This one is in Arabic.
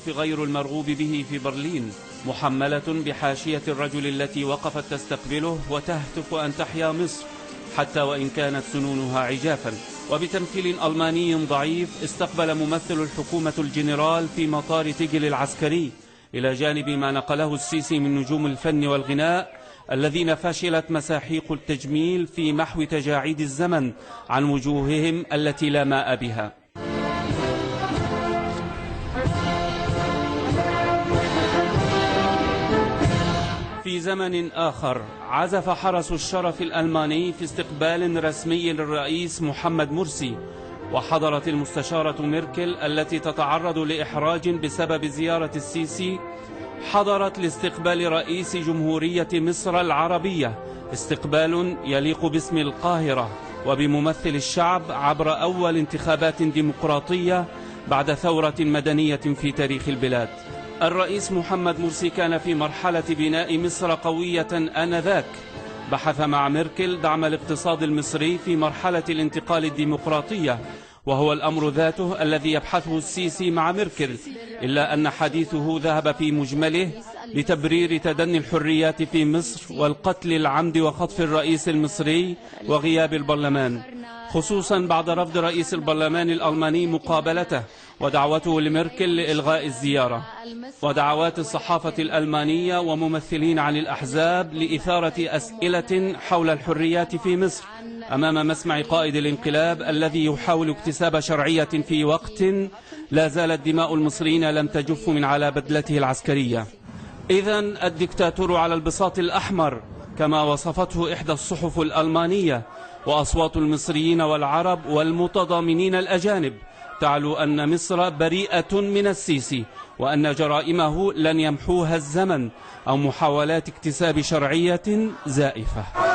العنف غير المرغوب به في برلين، محملة بحاشية الرجل التي وقفت تستقبله وتهتف أن تحيا مصر حتى وإن كانت سنونها عجافا. وبتمثيل ألماني ضعيف استقبل ممثل الحكومة الجنرال في مطار تيجل العسكري، إلى جانب ما نقله السيسي من نجوم الفن والغناء الذين فشلت مساحيق التجميل في محو تجاعيد الزمن عن وجوههم التي لا ماء بها. في زمن آخر عزف حرس الشرف الألماني في استقبال رسمي للرئيس محمد مرسي، وحضرت المستشارة ميركل التي تتعرض لإحراج بسبب زيارة السيسي حضرت لاستقبال رئيس جمهورية مصر العربية، استقبال يليق باسم القاهرة وبممثل الشعب عبر أول انتخابات ديمقراطية بعد ثورة مدنية في تاريخ البلاد. الرئيس محمد مرسي كان في مرحلة بناء مصر قوية آنذاك، بحث مع ميركل دعم الاقتصاد المصري في مرحلة الانتقال الديمقراطية، وهو الأمر ذاته الذي يبحثه السيسي مع ميركل، إلا أن حديثه ذهب في مجمله لتبرير تدني الحريات في مصر والقتل العمد وخطف الرئيس المصري وغياب البرلمان، خصوصا بعد رفض رئيس البرلمان الألماني مقابلته ودعوته لميركل لإلغاء الزيارة، ودعوات الصحافة الألمانية وممثلين عن الأحزاب لإثارة أسئلة حول الحريات في مصر أمام مسمع قائد الانقلاب الذي يحاول اكتساب شرعية في وقت لا زالت دماء المصريين لم تجف من على بدلته العسكرية. إذن الدكتاتور على البساط الأحمر كما وصفته إحدى الصحف الألمانية، وأصوات المصريين والعرب والمتضامنين الأجانب تعلو أن مصر بريئة من السيسي، وأن جرائمه لن يمحوها الزمن أو محاولات اكتساب شرعية زائفة.